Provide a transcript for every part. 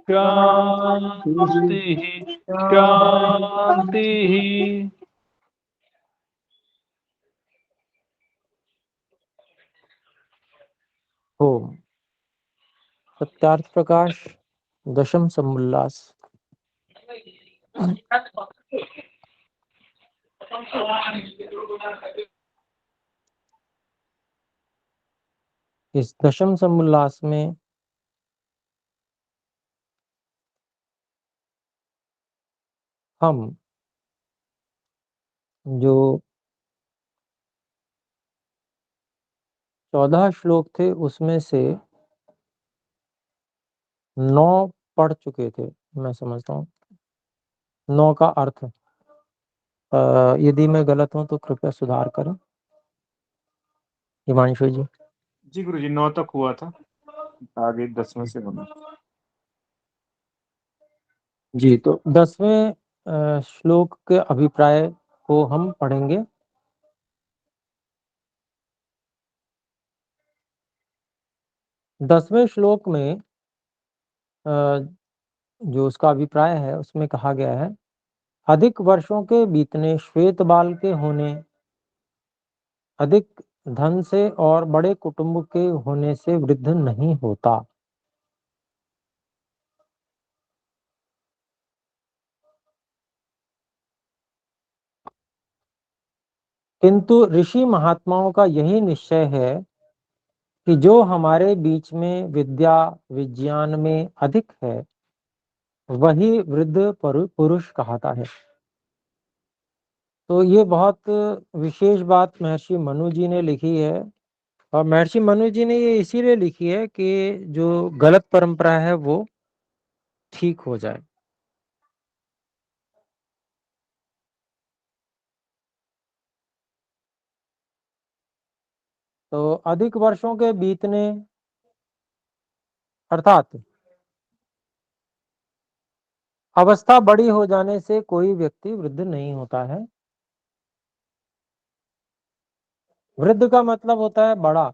क्रांति क्रांति। ओम। सत्यार्थ प्रकाश दशम समुल्लास। इस दशम समुल्लास में हम जो 14 श्लोक थे उसमें से 9 पढ़ चुके थे, मैं समझता हूँ 9 का अर्थ। यदि मैं गलत हूं तो कृपया सुधार करें हिमांशु जी। जी गुरु जी, 9 तक हुआ था, आगे 10वें से बना। जी, तो 10वें श्लोक के अभिप्राय को हम पढ़ेंगे। दसवें श्लोक में जो उसका अभिप्राय है उसमें कहा गया है, अधिक वर्षों के बीतने, श्वेत बाल के होने, अधिक धन से और बड़े कुटुंब के होने से वृद्ध नहीं होता। किंतु ऋषि महात्माओं का यही निश्चय है कि जो हमारे बीच में विद्या विज्ञान में अधिक है वही वृद्ध पुरुष कहता है। तो ये बहुत विशेष बात महर्षि मनु जी ने लिखी है, और महर्षि मनु जी ने ये इसीलिए लिखी है कि जो गलत परंपरा है वो ठीक हो जाए। तो अधिक वर्षों के बीतने अर्थात अवस्था बड़ी हो जाने से कोई व्यक्ति वृद्ध नहीं होता है। वृद्ध का मतलब होता है बड़ा,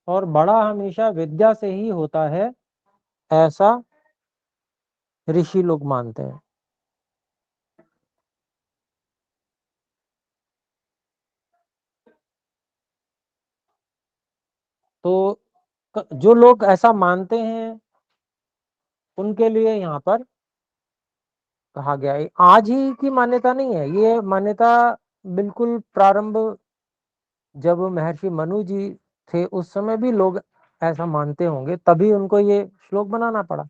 और बड़ा हमेशा विद्या से ही होता है, ऐसा ऋषि लोग मानते हैं। तो जो लोग ऐसा मानते हैं उनके लिए यहाँ पर कहा गया है। आज ही की मान्यता नहीं है, ये मान्यता बिल्कुल प्रारंभ जब महर्षि मनु जी थे उस समय भी लोग ऐसा मानते होंगे, तभी उनको ये श्लोक बनाना पड़ा।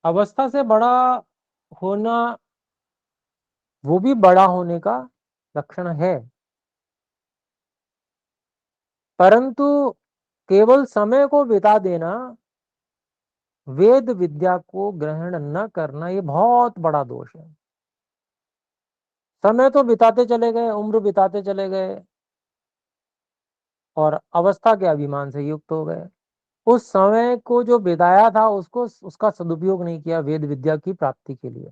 अवस्था से बड़ा होना वो भी बड़ा होने का लक्षण है, परंतु केवल समय को बिता देना, वेद विद्या को ग्रहण न करना, ये बहुत बड़ा दोष है। समय तो बिताते चले गए, उम्र बिताते चले गए और अवस्था के अभिमान से युक्त हो गए। उस समय को जो बिताया था उसको उसका सदुपयोग नहीं किया वेद विद्या की प्राप्ति के लिए,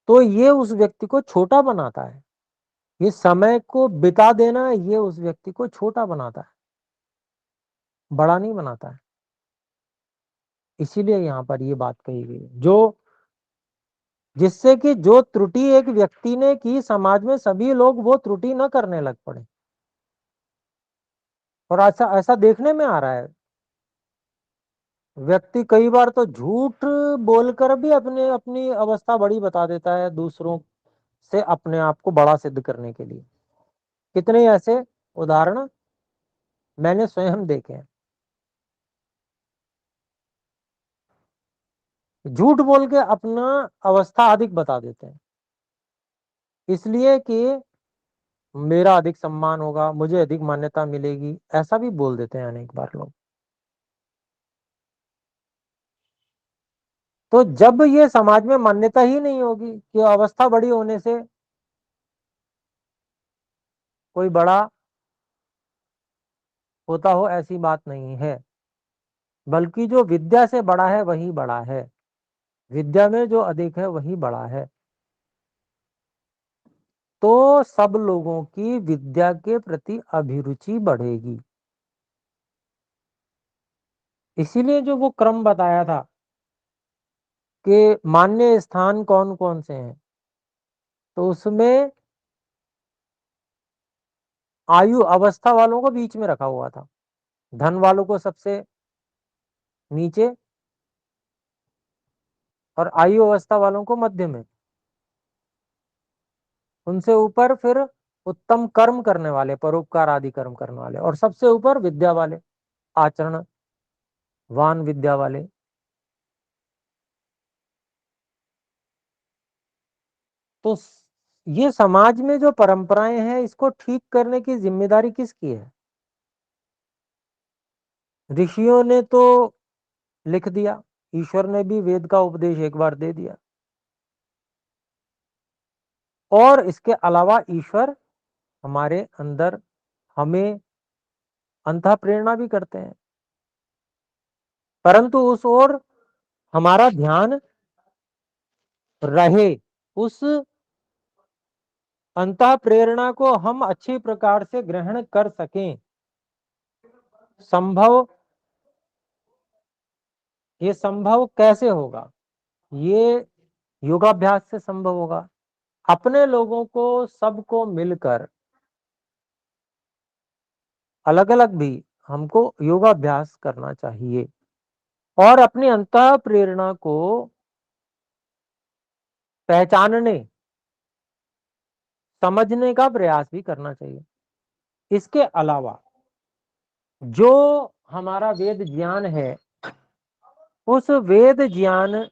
तो ये उस व्यक्ति को छोटा बनाता है। ये समय को बिता देना ये उस व्यक्ति को छोटा बनाता है, बड़ा नहीं बनाता है। इसीलिए यहाँ पर ये बात कही गई जो जिससे कि जो त्रुटि एक व्यक्ति ने की, समाज में सभी लोग वो त्रुटि न करने लग पड़े। और ऐसा ऐसा देखने में आ रहा है, व्यक्ति कई बार तो झूठ बोलकर भी अपने अपनी अवस्था बड़ी बता देता है दूसरों से, अपने आप को बड़ा सिद्ध करने के लिए। कितने ऐसे उदाहरण मैंने स्वयं देखे हैं। झूठ बोल के अपना अवस्था अधिक बता देते हैं, इसलिए कि मेरा अधिक सम्मान होगा, मुझे अधिक मान्यता मिलेगी, ऐसा भी बोल देते हैं अनेक बार लोग। तो जब ये समाज में मान्यता ही नहीं होगी कि अवस्था बड़ी होने से कोई बड़ा होता हो, ऐसी बात नहीं है, बल्कि जो विद्या से बड़ा है वही बड़ा है, विद्या में जो अधिक है वही बड़ा है। तो सब लोगों की विद्या के प्रति अभिरुचि बढ़ेगी। इसीलिए जो वो क्रम बताया था कि मान्य स्थान कौन कौन से हैं, तो उसमें आयु अवस्था वालों को बीच में रखा हुआ था, धन वालों को सबसे नीचे और आयु अवस्था वालों को मध्य में, उनसे ऊपर फिर उत्तम कर्म करने वाले, परोपकार आदि कर्म करने वाले, और सबसे ऊपर विद्या वाले, आचरणवान विद्या वाले। तो ये समाज में जो परंपराएं हैं, इसको ठीक करने की जिम्मेदारी किसकी है? ऋषियों ने तो लिख दिया, ईश्वर ने भी वेद का उपदेश एक बार दे दिया, और इसके अलावा ईश्वर हमारे अंदर हमें अंतः प्रेरणा भी करते हैं, परंतु उस ओर हमारा ध्यान रहे, उस अंतः प्रेरणा को हम अच्छी प्रकार से ग्रहण कर सकें। संभव, ये संभव कैसे होगा? ये योगाभ्यास से संभव होगा। अपने लोगों को सबको मिलकर, अलग अलग भी, हमको योगाभ्यास करना चाहिए और अपनी अंतः प्रेरणा को पहचानने समझने का प्रयास भी करना चाहिए। इसके अलावा जो हमारा वेद ज्ञान है, उस वेद ज्ञान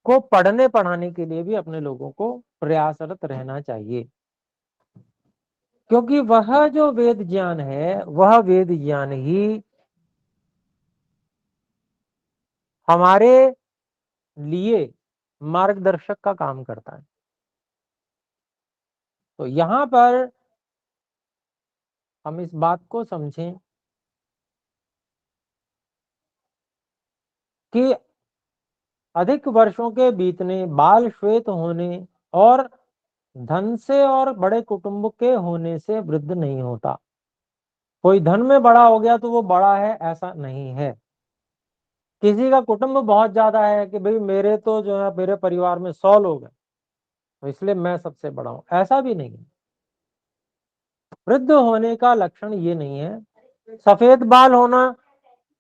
को पढ़ने पढ़ाने के लिए भी अपने लोगों को प्रयासरत रहना चाहिए, क्योंकि वह जो वेद ज्ञान है, वह वेद ज्ञान ही हमारे लिए मार्गदर्शक का काम करता है। तो यहां पर हम इस बात को समझें कि अधिक वर्षों के बीतने, बाल श्वेत होने और धन से और बड़े कुटुंब के होने से वृद्ध नहीं होता। कोई धन में बड़ा हो गया तो वो बड़ा है, ऐसा नहीं है। किसी का कुटुंब बहुत ज्यादा है कि भाई मेरे तो जो है मेरे परिवार में 100 लोग हैं, तो इसलिए मैं सबसे बड़ा हूं, ऐसा भी नहीं है। वृद्ध होने का लक्षण ये नहीं है। सफेद बाल होना,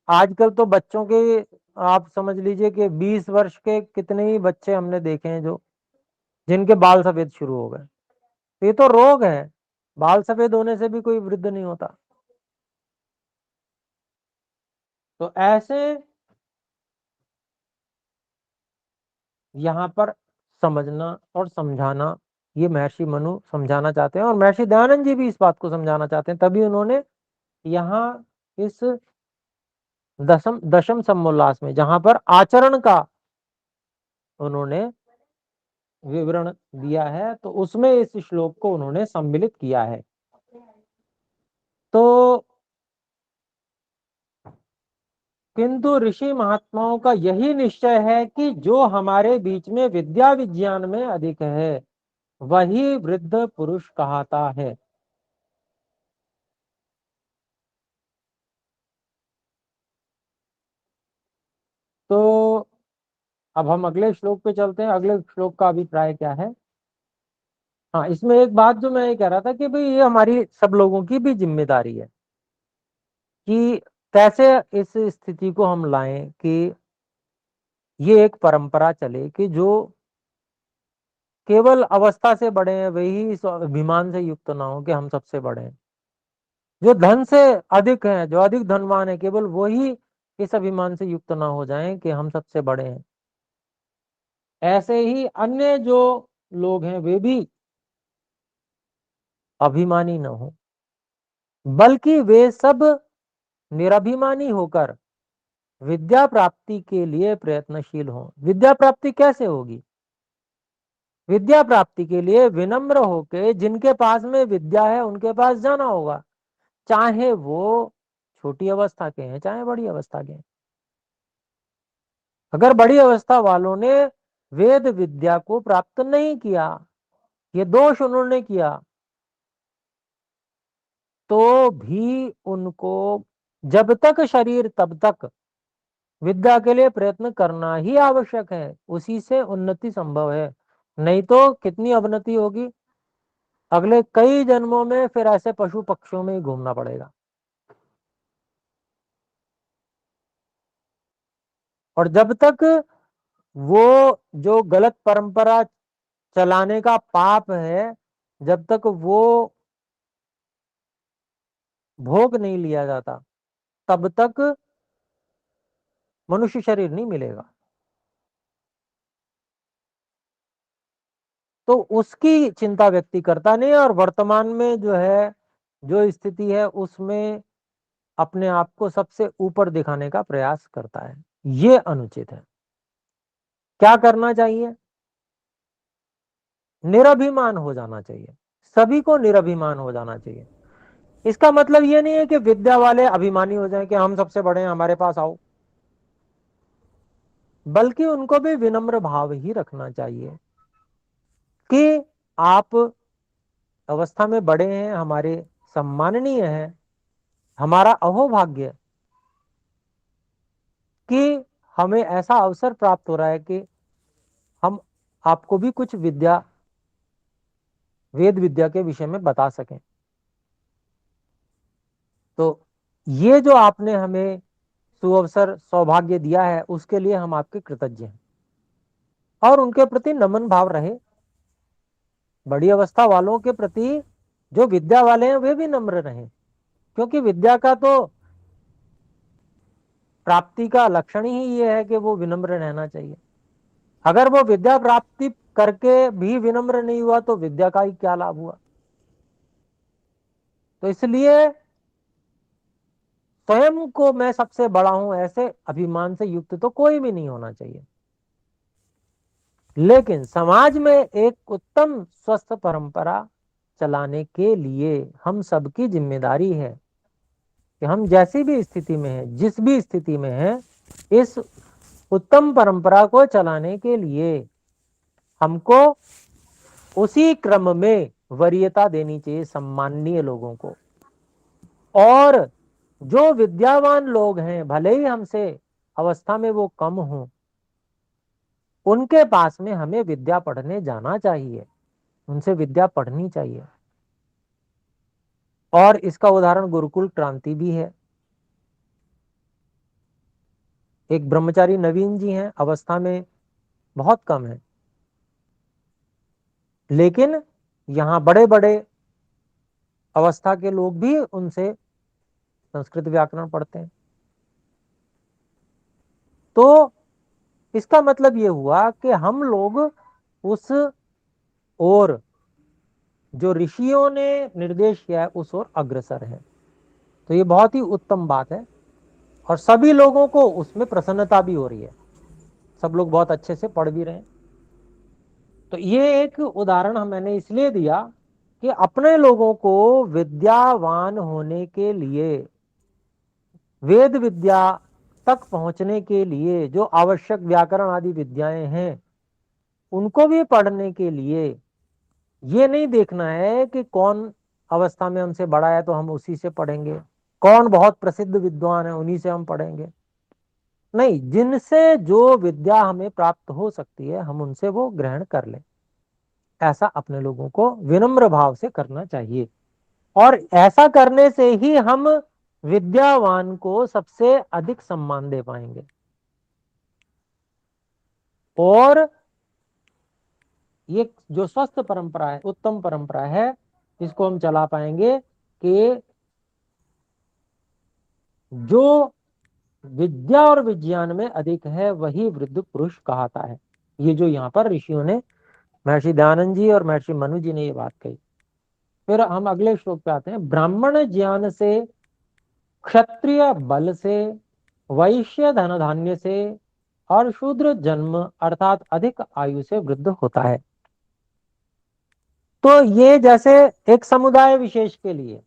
आजकल तो बच्चों के, आप समझ लीजिए कि 20 वर्ष के कितने ही बच्चे हमने देखे हैं जो जिनके बाल सफेद शुरू हो गए। ये तो रोग है, बाल सफेद होने से भी कोई वृद्ध नहीं होता। तो ऐसे यहाँ पर समझना और समझाना, ये महर्षि मनु समझाना चाहते हैं, और महर्षि दयानंद जी भी इस बात को समझाना चाहते हैं, तभी उन्होंने यहाँ इस दशम दशम समोल्लास में, जहां पर आचरण का उन्होंने विवरण दिया है, तो उसमें इस श्लोक को उन्होंने सम्मिलित किया है। तो किंतु ऋषि महात्माओं का यही निश्चय है कि जो हमारे बीच में विद्या विज्ञान में अधिक है, वही वृद्ध पुरुष कहता है। तो अब हम अगले श्लोक पे चलते हैं। अगले श्लोक का अभिप्राय क्या है? हाँ, इसमें एक बात जो मैं ये कह रहा था कि भाई ये हमारी सब लोगों की भी जिम्मेदारी है कि कैसे इस स्थिति को हम लाएं कि ये एक परंपरा चले कि जो केवल अवस्था से बड़े हैं वही इस अभिमान से युक्त ना हो कि हम सबसे बड़े हैं। जो धन से अधिक हैं, जो अधिक धनवान है, केवल वही इस अभिमान से युक्त ना हो जाएं कि हम सबसे बड़े हैं। ऐसे ही अन्य जो लोग हैं वे भी अभिमानी न हो, बल्कि वे सब निरभिमानी होकर विद्या प्राप्ति के लिए प्रयत्नशील हों। विद्या प्राप्ति कैसे होगी? विद्या प्राप्ति के लिए विनम्र होकर जिनके पास में विद्या है उनके पास जाना होगा, चाहे वो छोटी अवस्था के हैं चाहे बड़ी अवस्था के हैं। अगर बड़ी अवस्था वालों ने वेद विद्या को प्राप्त नहीं किया, ये दोष उन्होंने किया, तो भी उनको जब तक शरीर तब तक विद्या के लिए प्रयत्न करना ही आवश्यक है, उसी से उन्नति संभव है। नहीं तो कितनी अवनति होगी, अगले कई जन्मों में फिर ऐसे पशु पक्षियों में ही घूमना पड़ेगा। और जब तक वो जो गलत परंपरा चलाने का पाप है, जब तक वो भोग नहीं लिया जाता, तब तक मनुष्य शरीर नहीं मिलेगा। तो उसकी चिंता व्यक्ति करता नहीं है, और वर्तमान में जो है, जो स्थिति है, उसमें अपने आप को सबसे ऊपर दिखाने का प्रयास करता है। ये अनुचित है। क्या करना चाहिए? निरभिमान हो जाना चाहिए, सभी को निरभिमान हो जाना चाहिए। इसका मतलब ये नहीं है कि विद्या वाले अभिमानी हो जाएं कि हम सबसे बड़े हैं, हमारे पास आओ, बल्कि उनको भी विनम्र भाव ही रखना चाहिए कि आप अवस्था में बड़े हैं, हमारे सम्माननीय हैं, हमारा अहोभाग्य कि हमें ऐसा अवसर प्राप्त हो रहा है कि हम आपको भी कुछ विद्या, वेद विद्या के विषय में बता सकें। तो ये जो आपने हमें सुअवसर सौभाग्य दिया है, उसके लिए हम आपके कृतज्ञ हैं, और उनके प्रति नमन भाव रहे। बड़ी अवस्था वालों के प्रति जो विद्या वाले हैं वे भी नम्र रहें, क्योंकि विद्या का तो प्राप्ति का लक्षण ही ये है कि वो विनम्र रहना चाहिए। अगर वो विद्या प्राप्ति करके भी विनम्र नहीं हुआ तो विद्या का ही क्या लाभ हुआ। तो इसलिए स्वयं को मैं सबसे बड़ा हूं, ऐसे अभिमान से युक्त तो कोई भी नहीं होना चाहिए। लेकिन समाज में एक उत्तम स्वस्थ परंपरा चलाने के लिए हम सबकी जिम्मेदारी है कि हम जैसी भी स्थिति में हैं, जिस भी स्थिति में हैं, इस उत्तम परंपरा को चलाने के लिए हमको उसी क्रम में वरीयता देनी चाहिए सम्माननीय लोगों को। और जो विद्यावान लोग हैं, भले ही हमसे अवस्था में वो कम हों, उनके पास में हमें विद्या पढ़ने जाना चाहिए, उनसे विद्या पढ़नी चाहिए। और इसका उदाहरण गुरुकुल क्रांति भी है। एक ब्रह्मचारी नवीन जी हैं, अवस्था में बहुत कम है, लेकिन यहां बड़े बड़े अवस्था के लोग भी उनसे संस्कृत व्याकरण पढ़ते हैं। तो इसका मतलब ये हुआ कि हम लोग उस ओर जो ऋषियों ने निर्देश किया है उस ओर अग्रसर है। तो ये बहुत ही उत्तम बात है, और सभी लोगों को उसमें प्रसन्नता भी हो रही है, सब लोग बहुत अच्छे से पढ़ भी रहे हैं। तो ये एक उदाहरण मैंने इसलिए दिया कि अपने लोगों को विद्यावान होने के लिए, वेद विद्या तक पहुंचने के लिए जो आवश्यक व्याकरण आदि विद्याएं हैं, उनको भी पढ़ने के लिए ये नहीं देखना है कि कौन अवस्था में हमसे बड़ा है तो हम उसी से पढ़ेंगे, कौन बहुत प्रसिद्ध विद्वान है उन्हीं से हम पढ़ेंगे। नहीं, जिनसे जो विद्या हमें प्राप्त हो सकती है हम उनसे वो ग्रहण कर लें। ऐसा अपने लोगों को विनम्र भाव से करना चाहिए, और ऐसा करने से ही हम विद्यावान को सबसे अधिक सम्मान दे पाएंगे, और ये जो स्वस्थ परंपरा है, उत्तम परंपरा है, इसको हम चला पाएंगे कि जो विद्या और विज्ञान में अधिक है वही वृद्ध पुरुष कहता है। ये जो यहाँ पर ऋषियों ने, महर्षि दयानंद जी और महर्षि मनु जी ने ये बात कही। फिर हम अगले श्लोक पे आते हैं। ब्राह्मण ज्ञान से, क्षत्रिय बल से, वैश्य धन धान्य से, और शूद्र जन्म अर्थात अधिक आयु से वृद्ध होता है। तो ये जैसे एक समुदाय विशेष के लिए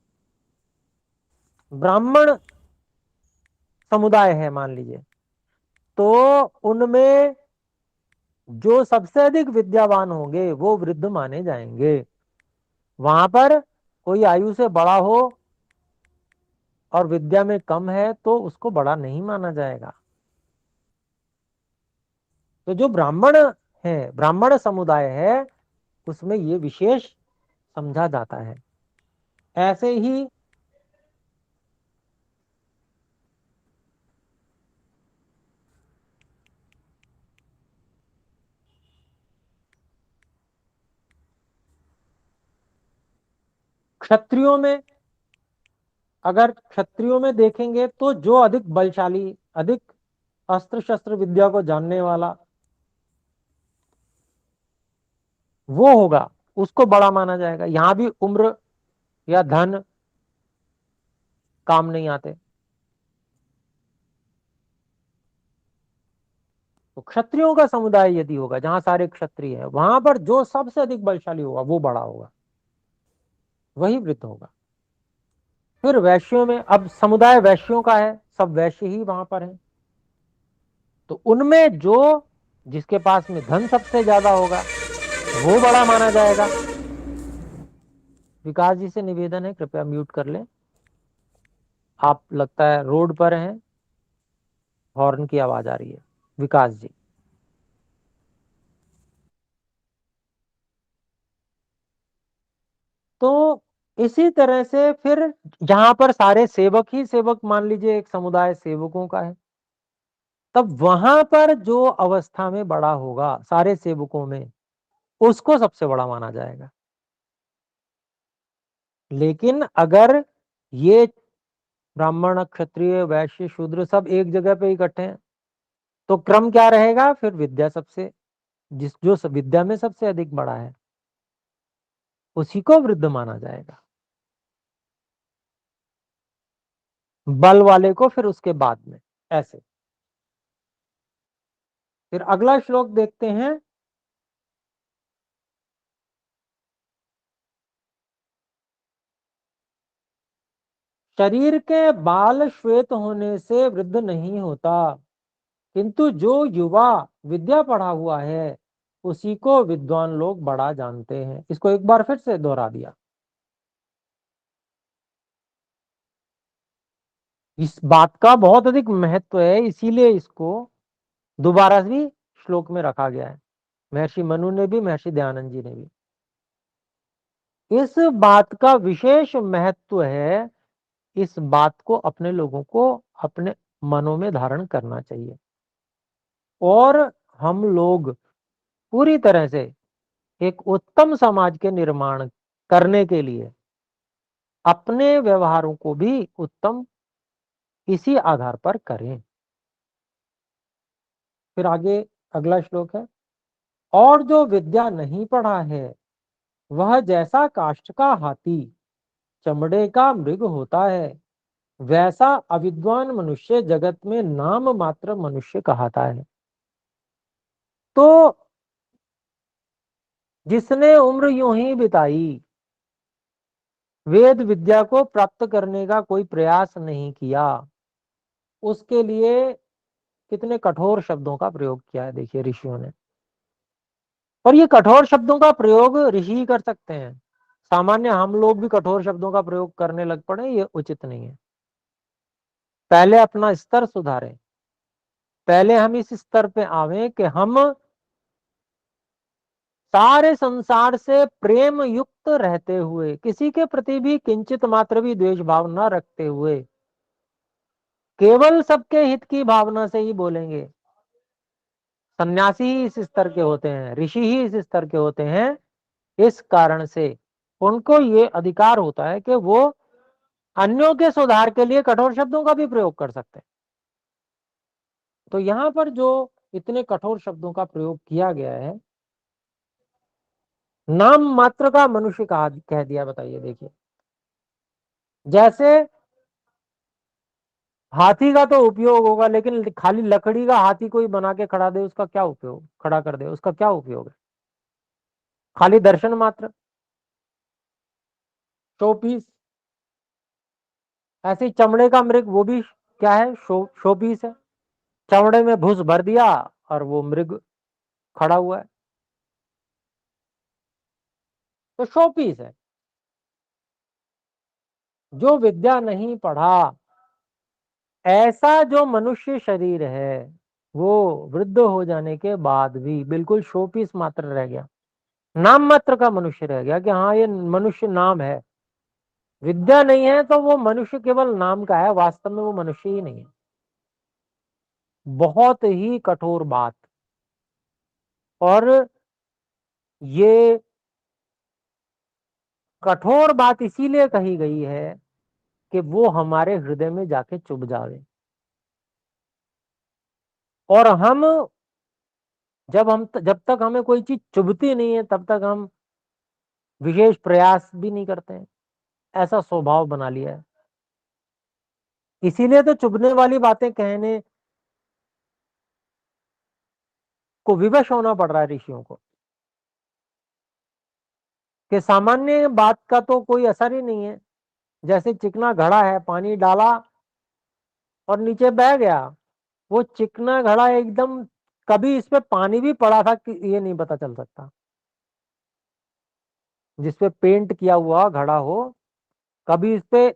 ब्राह्मण समुदाय है मान लीजिए, तो उनमें जो सबसे अधिक विद्यावान होंगे वो वृद्ध माने जाएंगे। वहां पर कोई आयु से बड़ा हो और विद्या में कम है तो उसको बड़ा नहीं माना जाएगा। तो जो ब्राह्मण है, ब्राह्मण समुदाय है, उसमें ये विशेष समझा जाता है। ऐसे ही क्षत्रियों में, अगर क्षत्रियों में देखेंगे तो जो अधिक बलशाली, अधिक अस्त्र शस्त्र विद्या को जानने वाला वो होगा, उसको बड़ा माना जाएगा। यहां भी उम्र या धन काम नहीं आते। तो क्षत्रियों का समुदाय यदि होगा जहां सारे क्षत्रिय हैं, वहां पर जो सबसे अधिक बलशाली होगा वो बड़ा होगा, वही वृद्ध होगा। फिर वैश्यों में, अब समुदाय वैश्यों का है, सब वैश्य ही वहां पर हैं, तो उनमें जो जिसके पास में धन सबसे ज्यादा होगा वो बड़ा माना जाएगा। विकास जी से निवेदन है, कृपया म्यूट कर लें। आप लगता है रोड पर हैं, हॉर्न की आवाज आ रही है। विकास जी। तो इसी तरह से फिर जहां पर सारे सेवक ही सेवक, मान लीजिए एक समुदाय सेवकों का है, तब वहां पर जो अवस्था में बड़ा होगा सारे सेवकों में, उसको सबसे बड़ा माना जाएगा। लेकिन अगर ये ब्राह्मण, क्षत्रिय, वैश्य, शूद्र सब एक जगह पे इकट्ठे हैं, तो क्रम क्या रहेगा? फिर विद्या सबसे, जो विद्या में सबसे अधिक बड़ा है उसी को वृद्ध माना जाएगा, बल वाले को फिर उसके बाद में। ऐसे फिर अगला श्लोक देखते हैं। शरीर के बाल श्वेत होने से वृद्ध नहीं होता, किंतु जो युवा विद्या पढ़ा हुआ है उसी को विद्वान लोग बड़ा जानते हैं। इसको एक बार फिर से दोहरा दिया। इस बात का बहुत अधिक महत्व है, इसीलिए इसको दोबारा भी श्लोक में रखा गया है। महर्षि मनु ने भी, महर्षि दयानंद जी ने भी। इस बात का विशेष महत्व है, इस बात को अपने लोगों को अपने मनों में धारण करना चाहिए। और हम लोग पूरी तरह से एक उत्तम समाज के निर्माण करने के लिए अपने व्यवहारों को भी उत्तम इसी आधार पर करें। फिर आगे अगला श्लोक है, और जो विद्या नहीं पढ़ा है वह जैसा काष्ठ का हाथी, चमड़े का मृग होता है, वैसा अविद्वान मनुष्य जगत में नाम मात्र मनुष्य कहता है। तो जिसने उम्र यूं ही बिताई, वेद विद्या को प्राप्त करने का कोई प्रयास नहीं किया, उसके लिए कितने कठोर शब्दों का प्रयोग किया है देखिए ऋषियों ने। और ये कठोर शब्दों का प्रयोग ऋषि ही कर सकते हैं, सामान्य हम लोग भी कठोर शब्दों का प्रयोग करने लग पड़े, ये उचित नहीं है। पहले अपना स्तर सुधारें, पहले हम इस स्तर पे आवे कि हम सारे संसार से प्रेम युक्त रहते हुए, किसी के प्रति भी किंचित मात्र भी द्वेष भाव न रखते हुए, केवल सबके हित की भावना से ही बोलेंगे। सन्यासी ही इस स्तर के होते हैं, ऋषि ही इस स्तर के होते हैं। इस कारण से उनको ये अधिकार होता है कि वो अन्यों के सुधार के लिए कठोर शब्दों का भी प्रयोग कर सकते हैं। तो यहां पर जो इतने कठोर शब्दों का प्रयोग किया गया है, नाम मात्र का मनुष्य कहा, कह दिया। बताइए देखिए, जैसे हाथी का तो उपयोग होगा, लेकिन खाली लकड़ी का हाथी कोई बना के खड़ा दे, उसका क्या उपयोग, खड़ा कर दे, उसका क्या उपयोग है? खाली दर्शन मात्र, शो पीस। ऐसे ही चमड़े का मृग, वो भी क्या है? शो पीस है। चमड़े में भूस भर दिया और वो मृग खड़ा हुआ है, तो शो पीस है। जो विद्या नहीं पढ़ा, ऐसा जो मनुष्य शरीर है, वो वृद्ध हो जाने के बाद भी बिल्कुल शो पीस मात्र रह गया, नाम मात्र का मनुष्य रह गया कि हाँ ये मनुष्य नाम है। विद्या नहीं है तो वो मनुष्य केवल नाम का है, वास्तव में वो मनुष्य ही नहीं है। बहुत ही कठोर बात। और ये कठोर बात इसीलिए कही गई है कि वो हमारे हृदय में जाके चुभ जावे। और हम जब तक हमें कोई चीज चुभती नहीं है, तब तक हम विशेष प्रयास भी नहीं करते हैं। ऐसा स्वभाव बना लिया है। इसीलिए तो चुभने वाली बातें कहने को विवश होना पड़ रहा है ऋषियों को, कि सामान्य बात का तो कोई असर ही नहीं है। जैसे चिकना घड़ा है, पानी डाला और नीचे बह गया। वो चिकना घड़ा एकदम, कभी इस पे पानी भी पड़ा था कि ये नहीं पता चल सकता। जिसपे पेंट किया हुआ घड़ा हो, कभी इस पे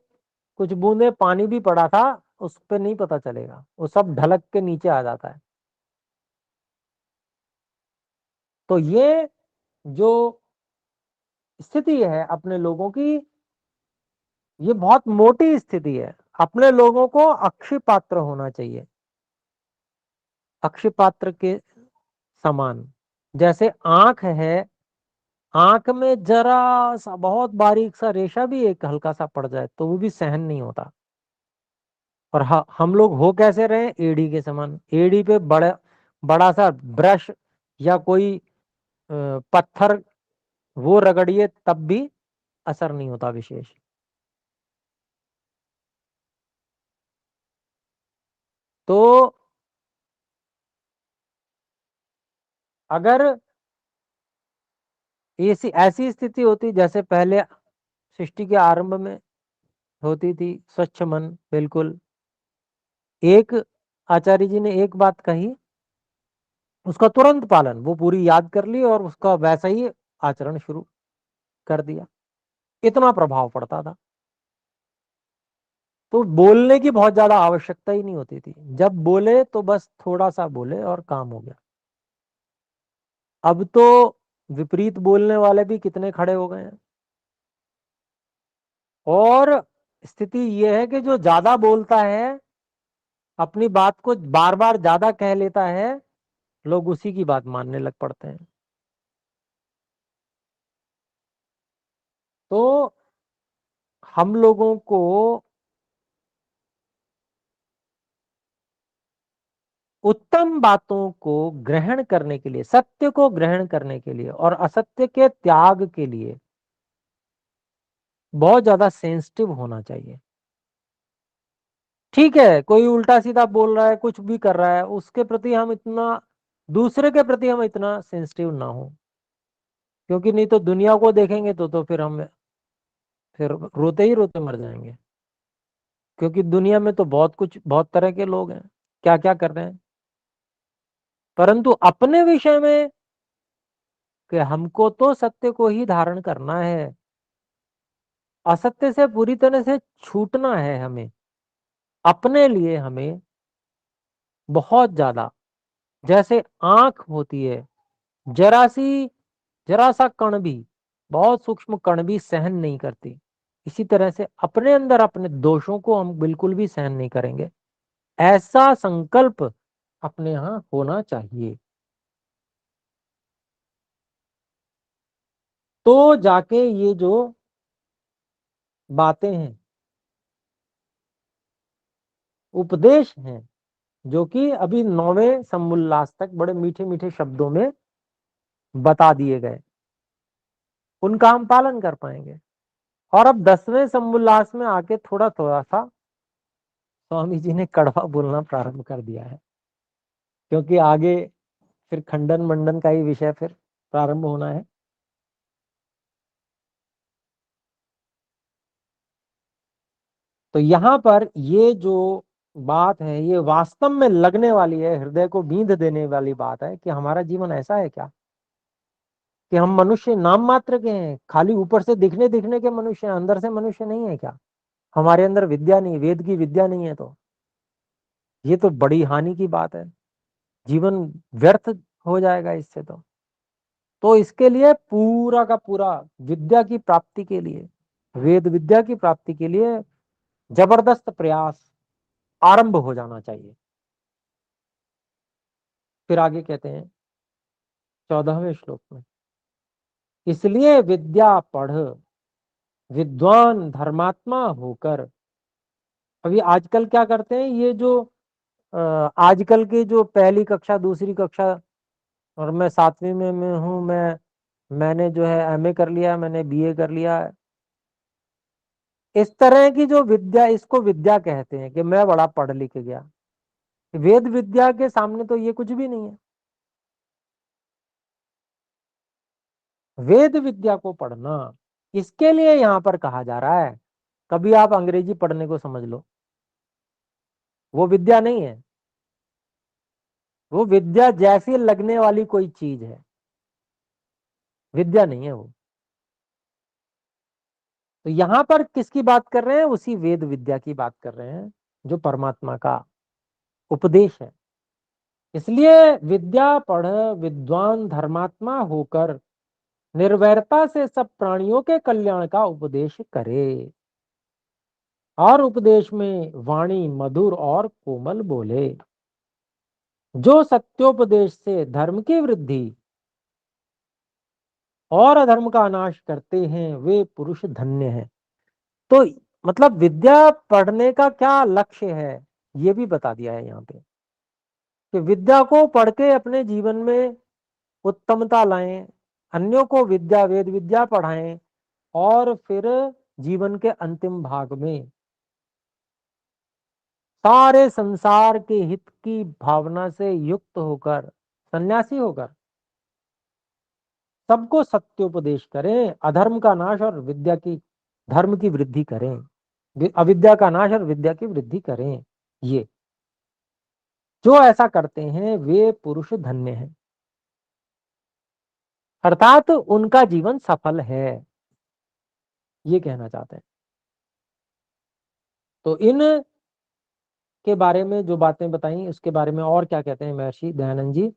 कुछ बूंदे पानी भी पड़ा था, उस पे नहीं पता चलेगा, वो सब ढलक के नीचे आ जाता है। तो ये जो स्थिति है अपने लोगों की, ये बहुत मोटी स्थिति है। अपने लोगों को अक्षय पात्र होना चाहिए, अक्षय पात्र के समान। जैसे आंख है, आंख में जरा सा बहुत बारीक सा रेशा भी एक हल्का सा पड़ जाए तो वो भी सहन नहीं होता। और हम लोग हो कैसे रहे, एड़ी के समान। एड़ी पे बड़ा सा ब्रश या कोई पत्थर वो रगड़िए तब भी असर नहीं होता विशेष। तो अगर ऐसी ऐसी स्थिति होती जैसे पहले सृष्टि के आरंभ में होती थी, स्वच्छ मन बिल्कुल, एक आचार्य जी ने एक बात कही, उसका तुरंत पालन, वो पूरी याद कर ली और उसका वैसा ही आचरण शुरू कर दिया। इतना प्रभाव पड़ता था। तो बोलने की बहुत ज्यादा आवश्यकता ही नहीं होती थी। जब बोले तो बस थोड़ा सा बोले और काम हो गया। अब तो विपरीत बोलने वाले भी कितने खड़े हो गए हैं। और स्थिति यह है कि जो ज्यादा बोलता है, अपनी बात को बार बार ज्यादा कह लेता है, लोग उसी की बात मानने लग पड़ते हैं। तो हम लोगों को उत्तम बातों को ग्रहण करने के लिए, सत्य को ग्रहण करने के लिए और असत्य के त्याग के लिए बहुत ज्यादा सेंसिटिव होना चाहिए। ठीक है, कोई उल्टा सीधा बोल रहा है, कुछ भी कर रहा है, उसके प्रति हम इतना, दूसरे के प्रति हम इतना सेंसिटिव ना हो। क्योंकि नहीं तो दुनिया को देखेंगे तो फिर हम फिर रोते ही रोते मर जाएंगे। क्योंकि दुनिया में तो बहुत कुछ, बहुत तरह के लोग हैं, क्या क्या कर रहे हैं। परंतु अपने विषय में कि हमको तो सत्य को ही धारण करना है, असत्य से पूरी तरह से छूटना है हमें। अपने लिए हमें बहुत ज्यादा, जैसे आंख होती है, जरा सी, जरा सा कण भी, बहुत सूक्ष्म कण भी सहन नहीं करती, इसी तरह से अपने अंदर अपने दोषों को हम बिल्कुल भी सहन नहीं करेंगे। ऐसा संकल्प अपने यहां होना चाहिए, तो जाके ये जो बातें हैं, उपदेश हैं, जो कि अभी 9वें समुल्लास तक बड़े मीठे मीठे शब्दों में बता दिए गए, उनका हम पालन कर पाएंगे। और अब 10वें समुल्लास में आके थोड़ा थोड़ा सा स्वामी जी ने कड़वा बोलना प्रारंभ कर दिया है। क्योंकि आगे फिर खंडन मंडन का ही विषय फिर प्रारंभ होना है। तो यहां पर ये जो बात है, ये वास्तव में लगने वाली है, हृदय को बींध देने वाली बात है कि हमारा जीवन ऐसा है क्या कि हम मनुष्य नाम मात्र के हैं, खाली ऊपर से दिखने दिखने के मनुष्य हैं, अंदर से मनुष्य नहीं है क्या? हमारे अंदर विद्या नहीं, वेद की विद्या नहीं है, तो ये तो बड़ी हानि की बात है। जीवन व्यर्थ हो जाएगा इससे। तो इसके लिए पूरा का पूरा विद्या की प्राप्ति के लिए, वेद विद्या की प्राप्ति के लिए जबरदस्त प्रयास आरंभ हो जाना चाहिए। फिर आगे कहते हैं 14वें श्लोक में, इसलिए विद्या पढ़ विद्वान धर्मात्मा होकर। अभी आजकल क्या करते हैं, ये जो आजकल के जो पहली कक्षा दूसरी कक्षा, और मैं 7वीं में हूँ, मैंने जो है एमए कर लिया, मैंने बीए कर लिया, इस तरह की जो विद्या, इसको विद्या कहते हैं कि मैं बड़ा पढ़ लिख गया। वेद विद्या के सामने तो ये कुछ भी नहीं है। वेद विद्या को पढ़ना, इसके लिए यहां पर कहा जा रहा है। कभी आप अंग्रेजी पढ़ने को समझ लो, वो विद्या नहीं है, वो विद्या जैसी लगने वाली कोई चीज है, विद्या नहीं है वो। तो यहां पर किसकी बात कर रहे हैं? उसी वेद विद्या की बात कर रहे हैं जो परमात्मा का उपदेश है। इसलिए विद्या पढ़ विद्वान धर्मात्मा होकर निर्वैरता से सब प्राणियों के कल्याण का उपदेश करे, और उपदेश में वाणी मधुर और कोमल बोले। जो सत्योपदेश से धर्म की वृद्धि और अधर्म का नाश करते हैं वे पुरुष धन्य हैं। तो मतलब विद्या पढ़ने का क्या लक्ष्य है, ये भी बता दिया है यहाँ पे कि विद्या को पढ़ के अपने जीवन में उत्तमता लाएं, अन्यों को विद्या वेद विद्या पढ़ाएं, और फिर जीवन के अंतिम भाग में सारे संसार के हित की भावना से युक्त होकर, सन्यासी होकर सबको सत्योपदेश करें, अधर्म का नाश और विद्या की धर्म की वृद्धि करें, अविद्या का नाश और विद्या की वृद्धि करें। ये जो ऐसा करते हैं वे पुरुष धन्य हैं, अर्थात उनका जीवन सफल है, ये कहना चाहते हैं। तो इन के बारे में जो बातें बताई, उसके बारे में और क्या कहते हैं महर्षि दयानंद जी?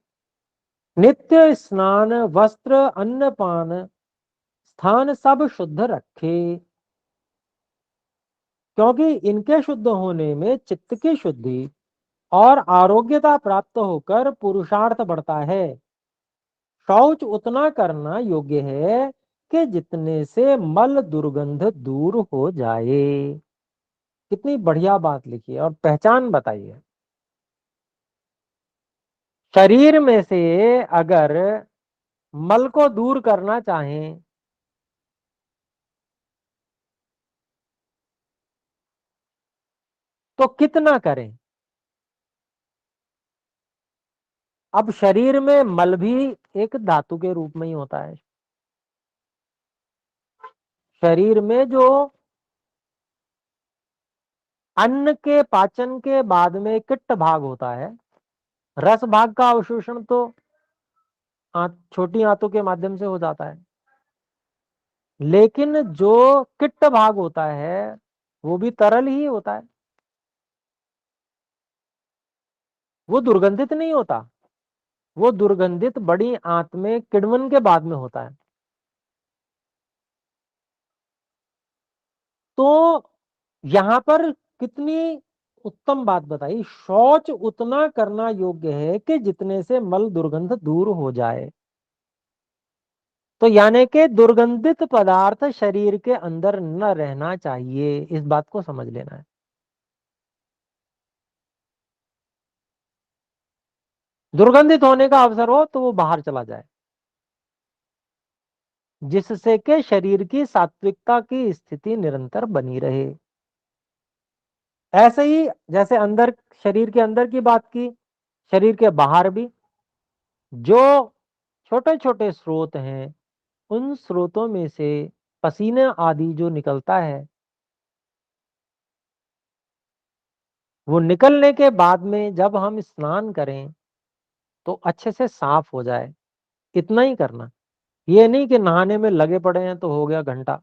नित्य स्नान वस्त्र अन्न पान स्थान सब शुद्ध रखे, क्योंकि इनके शुद्ध होने में चित्त की शुद्धि और आरोग्यता प्राप्त होकर पुरुषार्थ बढ़ता है। शौच उतना करना योग्य है कि जितने से मल दुर्गंध दूर हो जाए। कितनी बढ़िया बात लिखी है, और पहचान बताइए। शरीर में से अगर मल को दूर करना चाहें तो कितना करें? अब शरीर में मल भी एक धातु के रूप में ही होता है। शरीर में जो अन्न के पाचन के बाद में किट्ट भाग होता है, रस भाग का अवशोषण तो छोटी आंतों के माध्यम से हो जाता है, लेकिन जो किट्ट भाग होता है वो भी तरल ही होता है, वो दुर्गंधित नहीं होता। वो दुर्गंधित बड़ी आंत में किण्वन के बाद में होता है। तो यहां पर कितनी उत्तम बात बताई, शौच उतना करना योग्य है कि जितने से मल दुर्गंध दूर हो जाए। तो यानी कि दुर्गंधित पदार्थ शरीर के अंदर न रहना चाहिए, इस बात को समझ लेना है। दुर्गंधित होने का अवसर हो तो वो बाहर चला जाए, जिससे कि शरीर की सात्विकता की स्थिति निरंतर बनी रहे। ऐसे ही जैसे अंदर, शरीर के अंदर की बात की, शरीर के बाहर भी जो छोटे छोटे स्रोत हैं, उन स्रोतों में से पसीना आदि जो निकलता है, वो निकलने के बाद में जब हम स्नान करें तो अच्छे से साफ हो जाए, इतना ही करना। ये नहीं कि नहाने में लगे पड़े हैं तो हो गया घंटा,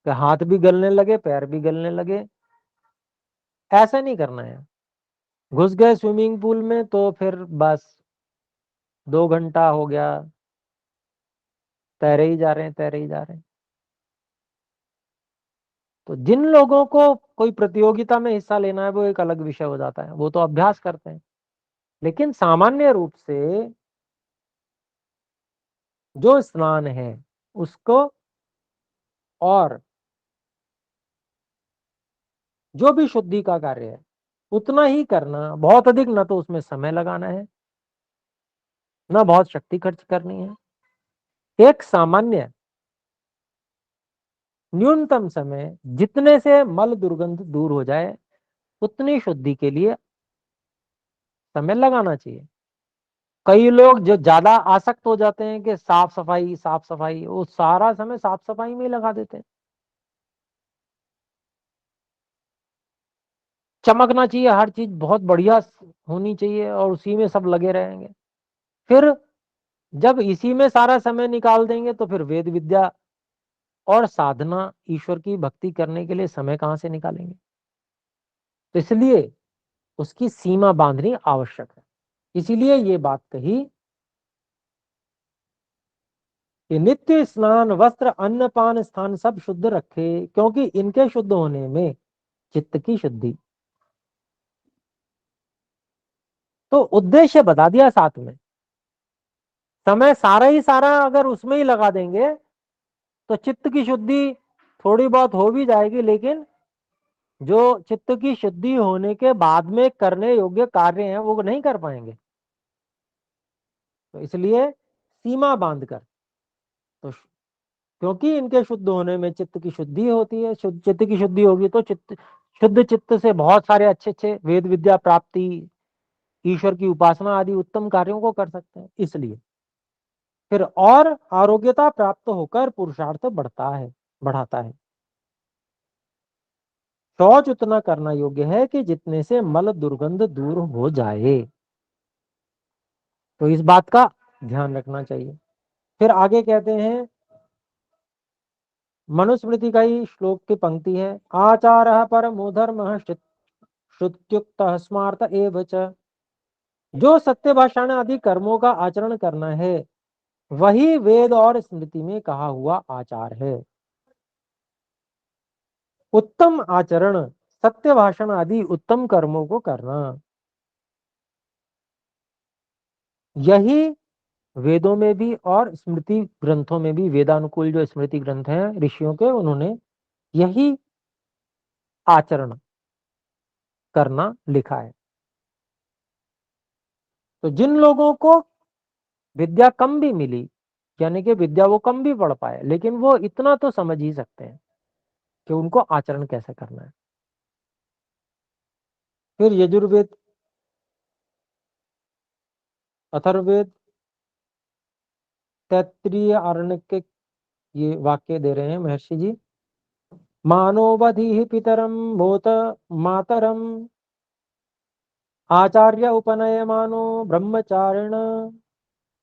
कि हाथ भी गलने लगे पैर भी गलने लगे, ऐसा नहीं करना है। घुस गए स्विमिंग पूल में तो फिर बस 2 घंटा हो गया, तैरे ही जा रहे हैं तैरे ही जा रहे हैं। तो जिन लोगों को कोई प्रतियोगिता में हिस्सा लेना है वो एक अलग विषय हो जाता है, वो तो अभ्यास करते हैं। लेकिन सामान्य रूप से जो स्नान है उसको, और जो भी शुद्धि का कार्य है उतना ही करना, बहुत अधिक ना तो उसमें समय लगाना है ना बहुत शक्ति खर्च करनी है। एक सामान्य न्यूनतम समय जितने से मल दुर्गंध दूर हो जाए उतनी शुद्धि के लिए समय लगाना चाहिए। कई लोग जो ज्यादा आसक्त हो जाते हैं कि साफ सफाई, वो सारा समय साफ सफाई में ही लगा देते हैं। चमकना चाहिए, हर चीज बहुत बढ़िया होनी चाहिए और उसी में सब लगे रहेंगे। फिर जब इसी में सारा समय निकाल देंगे तो फिर वेद विद्या और साधना, ईश्वर की भक्ति करने के लिए समय कहां से निकालेंगे। तो इसलिए उसकी सीमा बांधनी आवश्यक है। इसीलिए ये बात कही कि नित्य स्नान, वस्त्र, अन्न, पान, स्थान सब शुद्ध रखे, क्योंकि इनके शुद्ध होने में चित्त की शुद्धि। तो उद्देश्य बता दिया साथ में। समय सारा ही सारा अगर उसमें ही लगा देंगे तो चित्त की शुद्धि थोड़ी बहुत हो भी जाएगी, लेकिन जो चित्त की शुद्धि होने के बाद में करने योग्य कार्य हैं वो नहीं कर पाएंगे। तो इसलिए सीमा बांधकर, तो क्योंकि इनके शुद्ध होने में चित्त की शुद्धि होती है, चित्त की शुद्धि होगी तो चित्त, शुद्ध चित्त से बहुत सारे अच्छे अच्छे वेद विद्या प्राप्ति, ईश्वर की उपासना आदि उत्तम कार्यों को कर सकते हैं। इसलिए फिर और आरोग्यता प्राप्त होकर पुरुषार्थ बढ़ाता है। शौच उतना करना योग्य है कि जितने से मल दुर्गंध दूर हो जाए। तो इस बात का ध्यान रखना चाहिए। फिर आगे कहते हैं, मनुस्मृति का ही श्लोक की पंक्ति है, आचार परमो धर्म श्रुत्युक्त स्मार्त एव च। जो सत्य भाषण आदि कर्मों का आचरण करना है वही वेद और स्मृति में कहा हुआ आचार है। उत्तम आचरण, सत्य भाषण आदि उत्तम कर्मों को करना, यही वेदों में भी और स्मृति ग्रंथों में भी, वेदानुकूल जो स्मृति ग्रंथ हैं ऋषियों के, उन्होंने यही आचरण करना लिखा है। तो जिन लोगों को विद्या कम भी मिली, यानी कि विद्या वो कम भी पढ़ पाए, लेकिन वो इतना तो समझ ही सकते हैं कि उनको आचरण कैसे करना है। फिर यजुर्वेद, अथर्ववेद, तैत्तिरीय, आरण्यक के ये वाक्य दे रहे हैं महर्षि जी। मानोवधि पितरम भूत मातरम, आचार्य उपनयमानो ब्रह्मचारिण,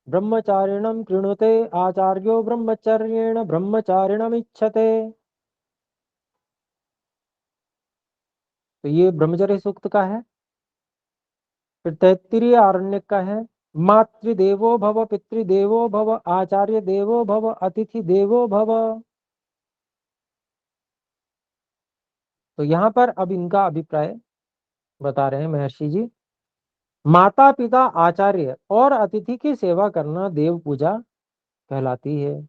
ब्रह्मचारिणम कृणुते, आचार्यो ब्रह्मचर्येण ब्रह्मचारिणमिच्छते। तो ये ब्रह्मचर्य सूक्त का है। फिर तैत्तिरीय आरण्यक का है, मातृदेवो भव, पितृदेवो भव, आचार्य देवो भव, अतिथि देवो भव। तो यहाँ पर अब इनका अभिप्राय बता रहे हैं महर्षि जी। माता पिता, आचार्य और अतिथि की सेवा करना देव पूजा कहलाती है,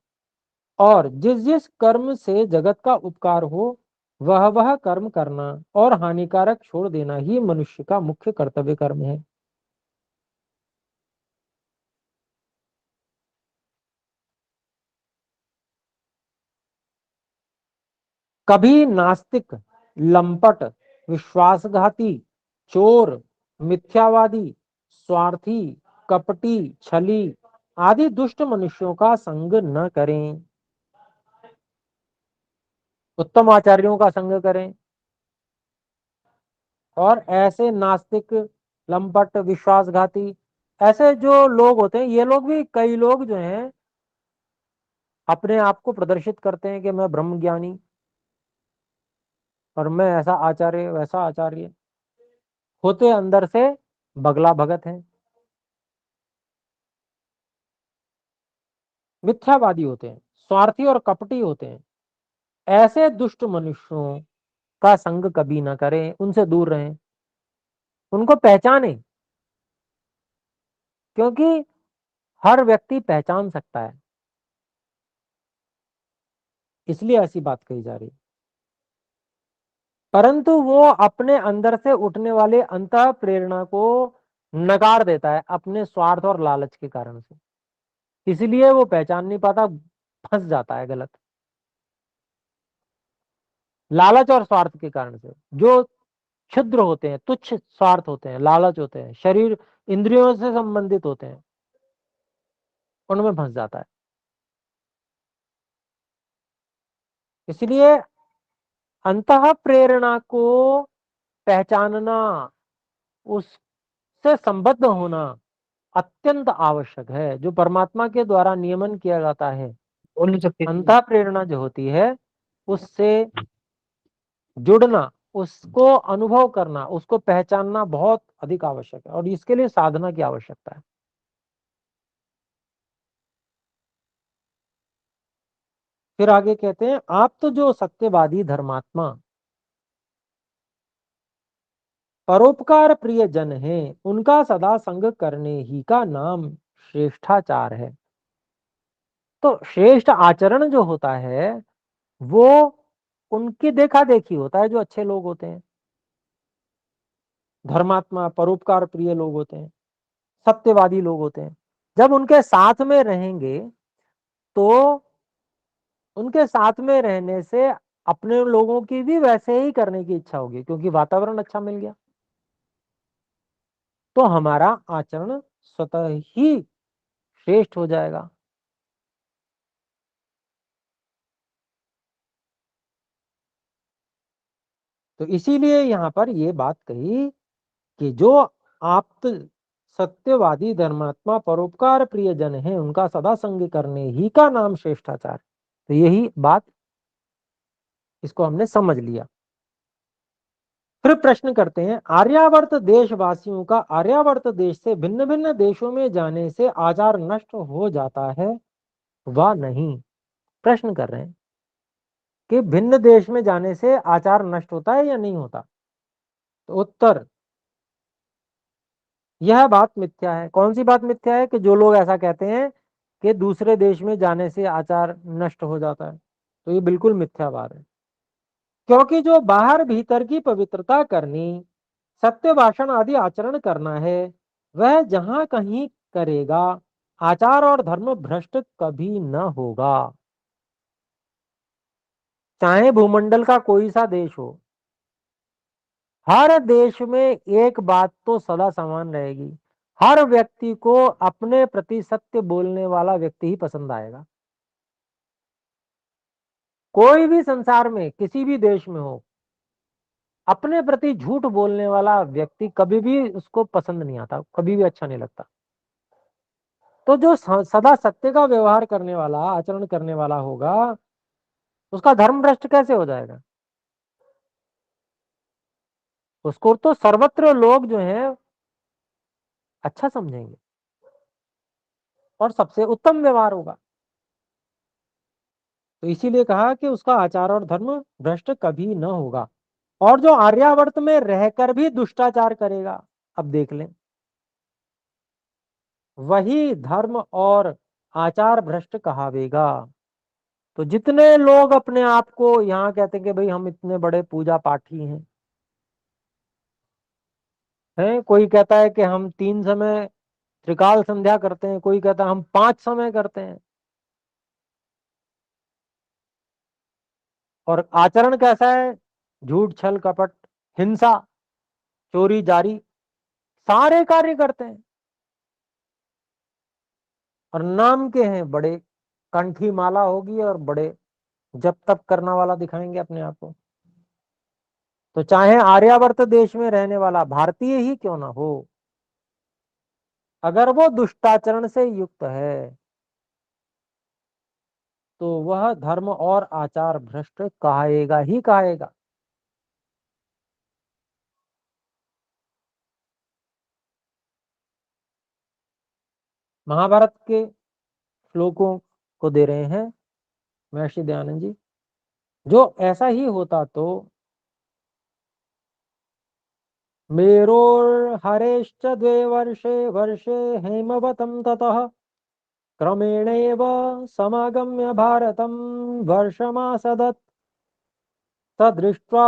और जिस जिस कर्म से जगत का उपकार हो वह वह कर्म करना और हानिकारक छोड़ देना ही मनुष्य का मुख्य कर्तव्य कर्म है। कभी नास्तिक, लंपट, विश्वासघाती, चोर, मिथ्यावादी, स्वार्थी, कपटी, छली आदि दुष्ट मनुष्यों का संग न करें, उत्तम आचार्यों का संग करें। और ऐसे नास्तिक, लंपट, विश्वासघाती, ऐसे जो लोग होते हैं, ये लोग भी, कई लोग जो हैं अपने आप को प्रदर्शित करते हैं कि मैं ब्रह्म ज्ञानी और मैं ऐसा आचार्य, वैसा आचार्य, होते अंदर से बगला भगत हैं, मिथ्यावादी होते हैं, स्वार्थी और कपटी होते हैं। ऐसे दुष्ट मनुष्यों का संग कभी ना करें, उनसे दूर रहें, उनको पहचानें, क्योंकि हर व्यक्ति पहचान सकता है, इसलिए ऐसी बात कही जा रही है। परंतु वो अपने अंदर से उठने वाले अंतः प्रेरणा को नकार देता है अपने स्वार्थ और लालच के कारण से, इसलिए वो पहचान नहीं पाता, फंस जाता है गलत, लालच और स्वार्थ के कारण से। जो क्षुद्र होते हैं, तुच्छ स्वार्थ होते हैं, लालच होते हैं, शरीर इंद्रियों से संबंधित होते हैं, उनमें फंस जाता है। इसलिए अंतः प्रेरणा को पहचानना, उससे संबद्ध होना अत्यंत आवश्यक है। जो परमात्मा के द्वारा नियमन किया जाता है, बोल नहीं सकते। अंतः प्रेरणा जो होती है, उससे जुड़ना, उसको अनुभव करना, उसको पहचानना बहुत अधिक आवश्यक है, और इसके लिए साधना की आवश्यकता है। फिर आगे कहते हैं, आप तो जो सत्यवादी धर्मात्मा परोपकार प्रिय जन हैं, उनका सदा संग करने ही का नाम श्रेष्ठाचार है। तो श्रेष्ठ आचरण जो होता है, वो उनकी देखा देखी होता है, जो अच्छे लोग होते हैं, धर्मात्मा, परोपकार प्रिय लोग होते हैं, सत्यवादी लोग होते हैं। जब उनके साथ में रहेंगे, तो उनके साथ में रहने से अपने लोगों की भी वैसे ही करने की इच्छा होगी, क्योंकि वातावरण अच्छा मिल गया, तो हमारा आचरण स्वतः ही श्रेष्ठ हो जाएगा। तो इसीलिए यहां पर ये बात कही कि जो आप्त सत्यवादी धर्मात्मा परोपकार प्रिय जन है, उनका सदा संग करने ही का नाम श्रेष्ठाचार। तो यही बात, इसको हमने समझ लिया। फिर प्रश्न करते हैं, आर्यावर्त देशवासियों का आर्यावर्त देश से भिन्न भिन्न देशों में जाने से आचार नष्ट हो जाता है व नहीं। प्रश्न कर रहे हैं कि भिन्न देश में जाने से आचार नष्ट होता है या नहीं होता। तो उत्तर, यह बात मिथ्या है। कौन सी बात मिथ्या है? कि जो लोग ऐसा कहते हैं कि दूसरे देश में जाने से आचार नष्ट हो जाता है, तो ये बिल्कुल मिथ्या बात है। क्योंकि जो बाहर भीतर की पवित्रता करनी, सत्य भाषण आदि आचरण करना है, वह जहां कहीं करेगा, आचार और धर्म भ्रष्ट कभी न होगा। चाहे भूमंडल का कोई सा देश हो, हर देश में एक बात तो सदा समान रहेगी, हर व्यक्ति को अपने प्रति सत्य बोलने वाला व्यक्ति ही पसंद आएगा। कोई भी संसार में किसी भी देश में हो, अपने प्रति झूठ बोलने वाला व्यक्ति कभी भी उसको पसंद नहीं आता, कभी भी अच्छा नहीं लगता। तो जो सदा सत्य का व्यवहार करने वाला, आचरण करने वाला होगा, उसका धर्म भ्रष्ट कैसे हो जाएगा? उसको तो सर्वत्र लोग जो है अच्छा समझेंगे, और सबसे उत्तम व्यवहार होगा। तो इसीलिए कहा कि उसका आचार और धर्म भ्रष्ट कभी न होगा। और जो आर्यावर्त में रहकर भी दुष्टाचार करेगा, अब देख लें, वही धर्म और आचार भ्रष्ट कहावेगा। तो जितने लोग अपने आप को यहाँ कहते हैं कि भाई हम इतने बड़े पूजा पाठी हैं, कोई कहता है कि हम 3 समय त्रिकाल संध्या करते हैं, कोई कहता है हम 5 समय करते हैं, और आचरण कैसा है? झूठ, छल, कपट, हिंसा, चोरी, जारी, सारे कार्य करते हैं, और नाम के हैं बड़े, कंठी माला होगी और बड़े जप तप करना वाला दिखाएंगे अपने आप को। तो चाहे आर्यावर्त देश में रहने वाला भारतीय ही क्यों ना हो, अगर वो दुष्टाचरण से युक्त है तो वह धर्म और आचार भ्रष्ट कहेगा ही कहेगा। महाभारत के श्लोकों को दे रहे हैं महर्षि दयानंद जी। जो ऐसा ही होता तो मेरोर्हरेश्च द्वे वर्षे वर्षे हेमवतं ततः क्रमेणैव समागम्य भारतं वर्षमासदत् तदृष्ट्वा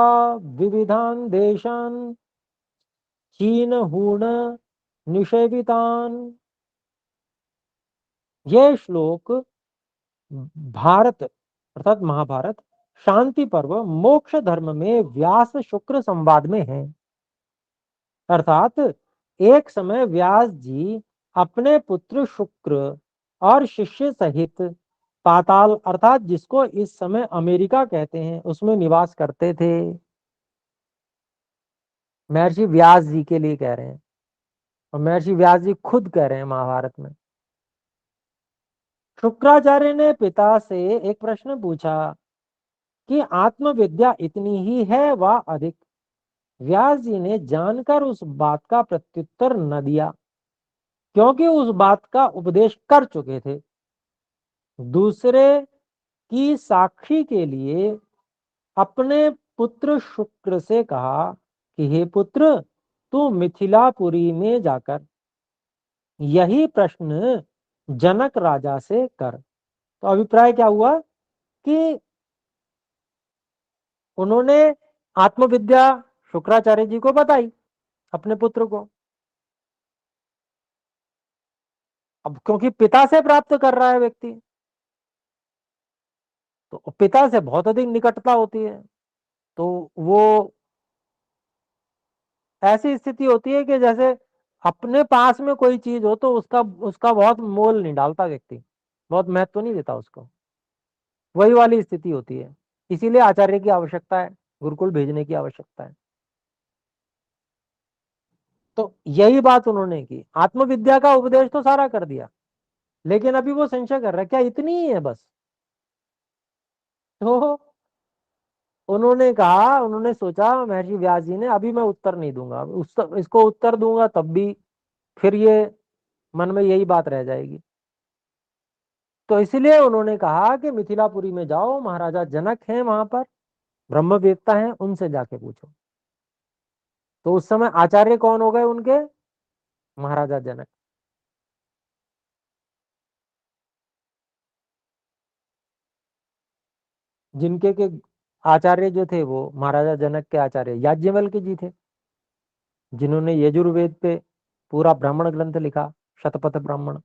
विविधान् देशान् चीन निषेवितान्। ये श्लोक भारत अर्थात महाभारत शांति पर्व मोक्ष धर्म में व्यास शुक्र संवाद में है। अर्थात एक समय व्यास जी अपने पुत्र शुक्र और शिष्य सहित पाताल अर्थात जिसको इस समय अमेरिका कहते हैं उसमें निवास करते थे। महर्षि व्यास जी के लिए कह रहे हैं और महर्षि व्यास जी खुद कह रहे हैं महाभारत में। शुक्राचार्य ने पिता से एक प्रश्न पूछा कि आत्मविद्या इतनी ही है व अधिक। व्यास जी ने जानकर उस बात का प्रत्युत्तर न दिया क्योंकि उस बात का उपदेश कर चुके थे। दूसरे की साक्षी के लिए अपने पुत्र शुक्र से कहा कि हे पुत्र, तू मिथिलापुरी में जाकर यही प्रश्न जनक राजा से कर। तो अभिप्राय क्या हुआ कि उन्होंने आत्मविद्या शुक्राचार्य जी को बताई अपने पुत्र को। अब क्योंकि पिता से प्राप्त कर रहा है व्यक्ति तो पिता से बहुत अधिक निकटता होती है। तो वो ऐसी स्थिति होती है कि जैसे अपने पास में कोई चीज हो तो उसका उसका बहुत मोल नहीं डालता व्यक्ति, बहुत महत्व नहीं देता उसको। वही वाली स्थिति होती है। इसीलिए आचार्य की आवश्यकता है, गुरुकुल भेजने की आवश्यकता है। तो यही बात उन्होंने की, आत्मविद्या का उपदेश तो सारा कर दिया लेकिन अभी वो संशय कर रहा है क्या इतनी ही है बस। तो उन्होंने कहा, उन्होंने सोचा महर्षि व्यास जी ने अभी मैं उत्तर नहीं दूंगा, इसको उत्तर दूंगा तब भी फिर ये मन में यही बात रह जाएगी। तो इसलिए उन्होंने कहा कि मिथिलापुरी में जाओ, महाराजा जनक हैं वहां पर, ब्रह्मवेत्ता हैं, उनसे जाके पूछो। तो उस समय आचार्य कौन हो गए उनके? महाराजा जनक। जिनके के आचार्य जो थे वो महाराजा जनक के आचार्य याज्ञवल्क्य जी थे, जिन्होंने यजुर्वेद पे पूरा ब्राह्मण ग्रंथ लिखा, शतपथ ब्राह्मण।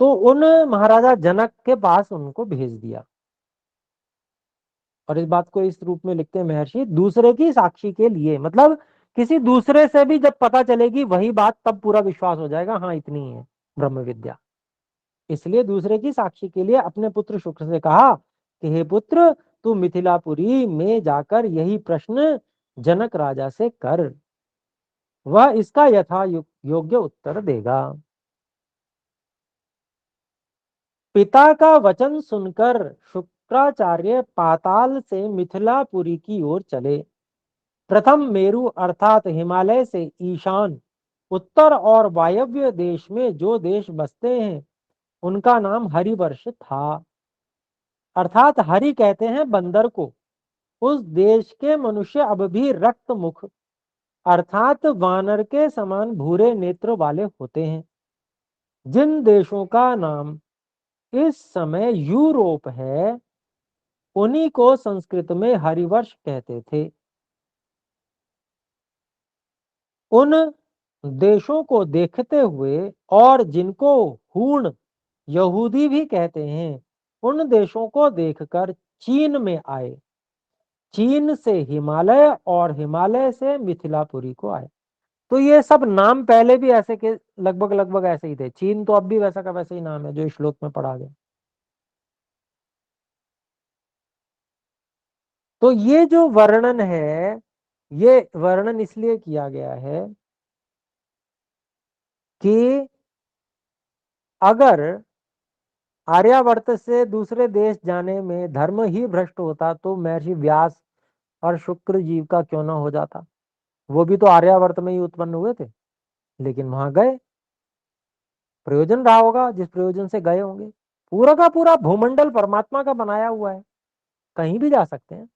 तो उन महाराजा जनक के पास उनको भेज दिया और इस बात को इस रूप में लिखते हैं महर्षि, दूसरे की साक्षी के लिए। मतलब किसी दूसरे से भी जब पता चलेगी वही बात तब पूरा विश्वास हो जाएगा, हाँ इतनी है ब्रह्म विद्या। इसलिए दूसरे की साक्षी के लिए अपने पुत्र शुक्र से कहा कि हे पुत्र, तू मिथिलापुरी में जाकर यही प्रश्न जनक राजा से कर, वह इसका यथा योग्य उत्तर देगा। पिता का वचन सुनकर शुक्राचार्य पाताल से मिथिलापुरी की ओर चले। प्रथम मेरु अर्थात हिमालय से ईशान उत्तर और वायव्य देश में जो देश बसते हैं उनका नाम हरिवर्ष था। अर्थात हरि कहते हैं बंदर को। उस देश के मनुष्य अब भी रक्त मुख अर्थात वानर के समान भूरे नेत्र वाले होते हैं। जिन देशों का नाम इस समय यूरोप है उन्हीं को संस्कृत में हरिवर्ष कहते थे। उन देशों को देखते हुए और जिनको हूण यहूदी भी कहते हैं, उन देशों को देखकर चीन में आए। चीन से हिमालय और हिमालय से मिथिलापुरी को आए। तो ये सब नाम पहले भी ऐसे के लगभग लगभग ऐसे ही थे। चीन तो अब भी वैसा का वैसा ही नाम है जो इस श्लोक में पढ़ा गया। तो ये जो वर्णन है, ये वर्णन इसलिए किया गया है कि अगर आर्यावर्त से दूसरे देश जाने में धर्म ही भ्रष्ट होता तो महर्षि व्यास और शुक्र जीव का क्यों ना हो जाता। वो भी तो आर्यावर्त में ही उत्पन्न हुए थे, लेकिन वहां गए, प्रयोजन रहा होगा जिस प्रयोजन से गए होंगे। पूरा का पूरा भूमंडल परमात्मा का बनाया हुआ है, कहीं भी जा सकते हैं।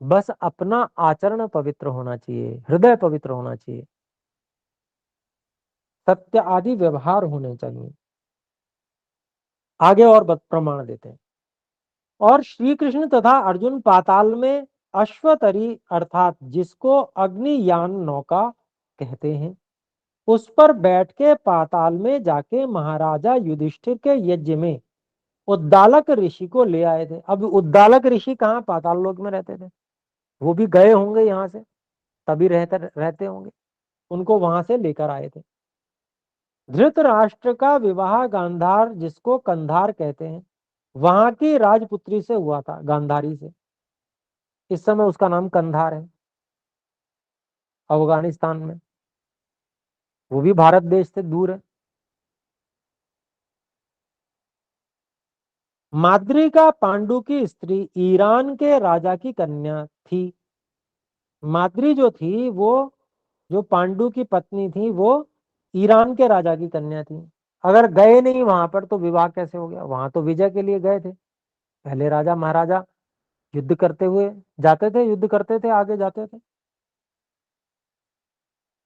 बस अपना आचरण पवित्र होना चाहिए, हृदय पवित्र होना चाहिए, सत्य आदि व्यवहार होने चाहिए। आगे और प्रमाण देते हैं। और श्री कृष्ण तथा अर्जुन पाताल में अश्वतरी अर्थात जिसको अग्नियान नौका कहते हैं, उस पर बैठ के पाताल में जाके महाराजा युधिष्ठिर के यज्ञ में उद्दालक ऋषि को ले आए थे। अब उद्दालक ऋषि कहाँ, पाताल लोक में रहते थे। वो भी गए होंगे यहाँ से, तभी रहते होंगे, उनको वहां से लेकर आए थे। धृतराष्ट्र का विवाह गांधार जिसको कंधार कहते हैं, वहां की राजपुत्री से हुआ था, गांधारी से। इस समय उसका नाम कंधार है, अफगानिस्तान में। वो भी भारत देश से दूर है। माद्रिका पांडु की स्त्री ईरान के राजा की कन्या थी। माद्री जो थी, वो जो पांडु की पत्नी थी, वो ईरान के राजा की कन्या थी। अगर गए नहीं वहां पर तो विवाह कैसे हो गया। वहां तो विजय के लिए गए थे। पहले राजा महाराजा युद्ध करते हुए जाते थे, युद्ध करते थे, आगे जाते थे।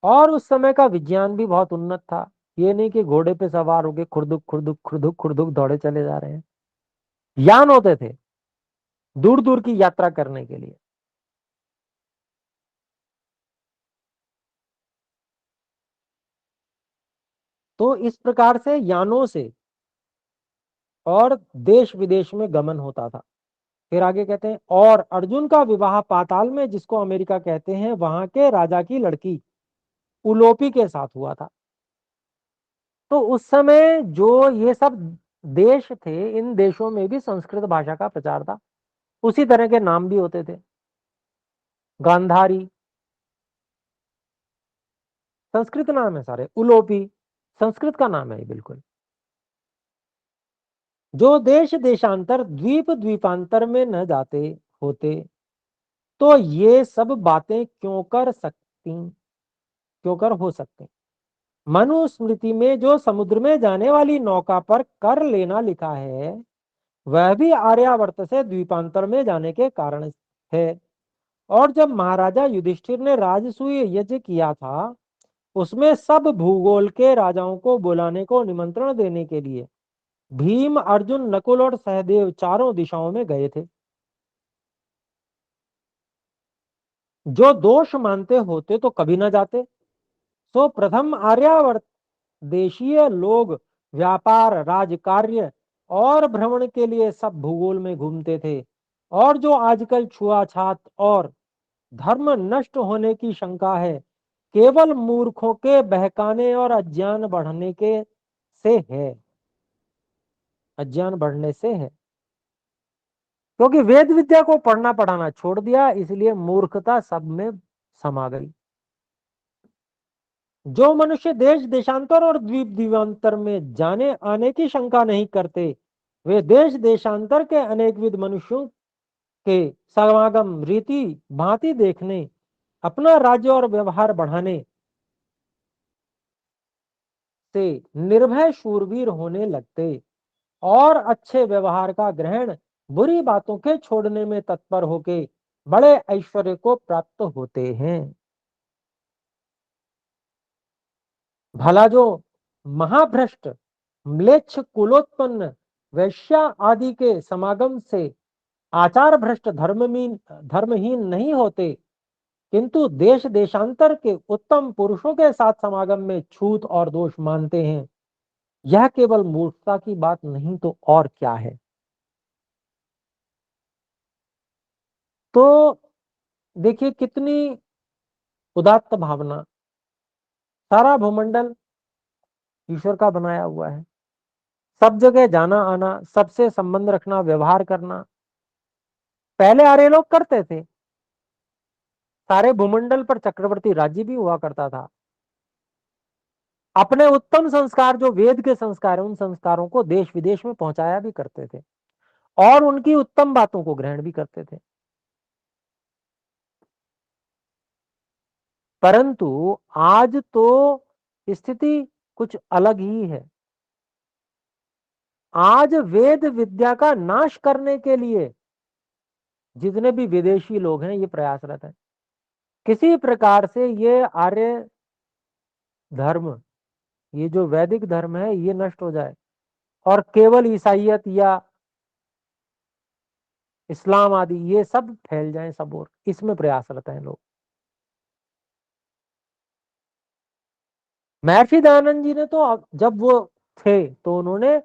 और उस समय का विज्ञान भी बहुत उन्नत था। ये नहीं कि घोड़े पे सवार होके खुरदुक खुरदुक खुरदुक खुरदुक दौड़े चले जा रहे हैं। यान होते थे दूर दूर की यात्रा करने के लिए। तो इस प्रकार से यानों से और देश विदेश में गमन होता था। फिर आगे कहते हैं, और अर्जुन का विवाह पाताल में जिसको अमेरिका कहते हैं, वहां के राजा की लड़की उलोपी के साथ हुआ था। तो उस समय जो ये सब देश थे, इन देशों में भी संस्कृत भाषा का प्रचार था। उसी तरह के नाम भी होते थे। गांधारी संस्कृत नाम है सारे, उलोपी संस्कृत का नाम है बिल्कुल। जो देश देशांतर द्वीप द्वीपांतर में न जाते होते तो ये सब बातें क्यों कर हो सकती। मनुस्मृति में जो समुद्र में जाने वाली नौका पर कर लेना लिखा है, वह भी आर्यावर्त से द्वीपांतर में जाने के कारण है। और जब महाराजा युधिष्ठिर ने राजसूय यज्ञ किया था, उसमें सब भूगोल के राजाओं को बुलाने को निमंत्रण देने के लिए भीम, अर्जुन, नकुल और सहदेव चारों दिशाओं में गए थे। जो दोष मानते होते तो कभी न जाते। सो प्रथम आर्यावर्त देशीय लोग व्यापार, राजकार्य और भ्रमण के लिए सब भूगोल में घूमते थे। और जो आजकल छुआछात और धर्म नष्ट होने की शंका है, केवल मूर्खों के बहकाने और अज्ञान बढ़ने के से है, अज्ञान बढ़ने से है। क्योंकि वेद विद्या को पढ़ना पढ़ाना छोड़ दिया, इसलिए मूर्खता सब में समा गई। जो मनुष्य देश देशांतर और द्वीप द्वीपांतर में जाने आने की शंका नहीं करते, वे देश देशांतर के अनेक विध मनुष्यों के समागम रीति भांति देखने, अपना राज्य और व्यवहार बढ़ाने से निर्भय शूरवीर होने लगते और अच्छे व्यवहार का ग्रहण, बुरी बातों के छोड़ने में तत्पर होके बड़े ऐश्वर्य को प्राप्त होते हैं। भला जो महाभ्रष्ट म्लेच्छ कुलोत्पन्न वैश्या आदि के समागम से आचार भ्रष्ट धर्महीन नहीं होते, किंतु देश देशांतर के उत्तम पुरुषों के साथ समागम में छूत और दोष मानते हैं, यह केवल मूर्खता की बात नहीं तो और क्या है। तो देखिए कितनी उदात्त भावना। सारा भूमंडल ईश्वर का बनाया हुआ है। सब जगह जाना आना, सबसे संबंध रखना, व्यवहार करना, पहले आर्य लोग करते थे, सारे भूमंडल पर चक्रवर्ती राज्य भी हुआ करता था। अपने उत्तम संस्कार जो वेद के संस्कार है, उन संस्कारों को देश विदेश में पहुंचाया भी करते थे और उनकी उत्तम बातों को ग्रहण भी करते थे। परंतु आज तो स्थिति कुछ अलग ही है। आज वेद विद्या का नाश करने के लिए जितने भी विदेशी लोग हैं ये प्रयासरत हैं, किसी प्रकार से ये आर्य धर्म, ये जो वैदिक धर्म है ये नष्ट हो जाए और केवल ईसाइयत या इस्लाम आदि ये सब फैल जाए सब और, इसमें प्रयासरत हैं लोग। महर्षि दयानंद जी ने तो जब वो थे तो उन्होंने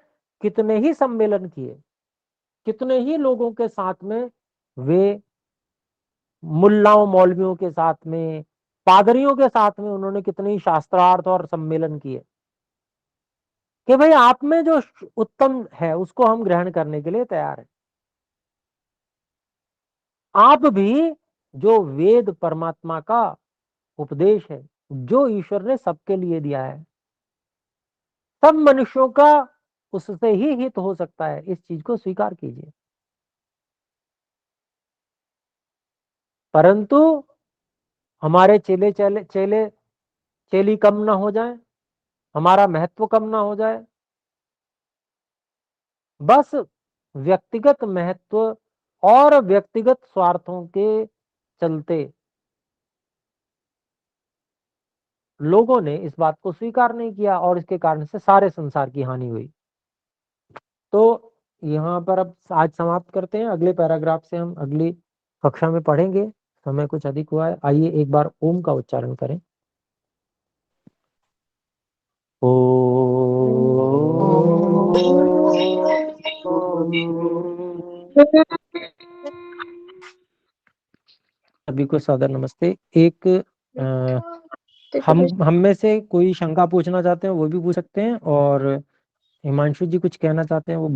कितने ही सम्मेलन किए, कितने ही लोगों के साथ में, वे मुल्लाओं मौलवियों के साथ में, पादरियों के साथ में उन्होंने कितने ही शास्त्रार्थ और सम्मेलन किए कि भाई आप में जो उत्तम है उसको हम ग्रहण करने के लिए तैयार हैं। आप भी जो वेद परमात्मा का उपदेश है, जो ईश्वर ने सबके लिए दिया है, सब मनुष्यों का उससे ही हित हो सकता है, इस चीज को स्वीकार कीजिए। परंतु हमारे चेली कम ना हो जाए, हमारा महत्व कम ना हो जाए, बस व्यक्तिगत महत्व और व्यक्तिगत स्वार्थों के चलते लोगों ने इस बात को स्वीकार नहीं किया और इसके कारण से सारे संसार की हानि हुई। तो यहाँ पर अब आज समाप्त करते हैं, अगले पैराग्राफ से हम अगली कक्षा में पढ़ेंगे। समय कुछ अधिक हुआ है, आइए एक बार ओम का उच्चारण करें। सभी को सादर नमस्ते। एक हम में से कोई शंका पूछना चाहते हैं वो भी पूछ सकते हैं, और हिमांशु जी कुछ कहना चाहते हैं वो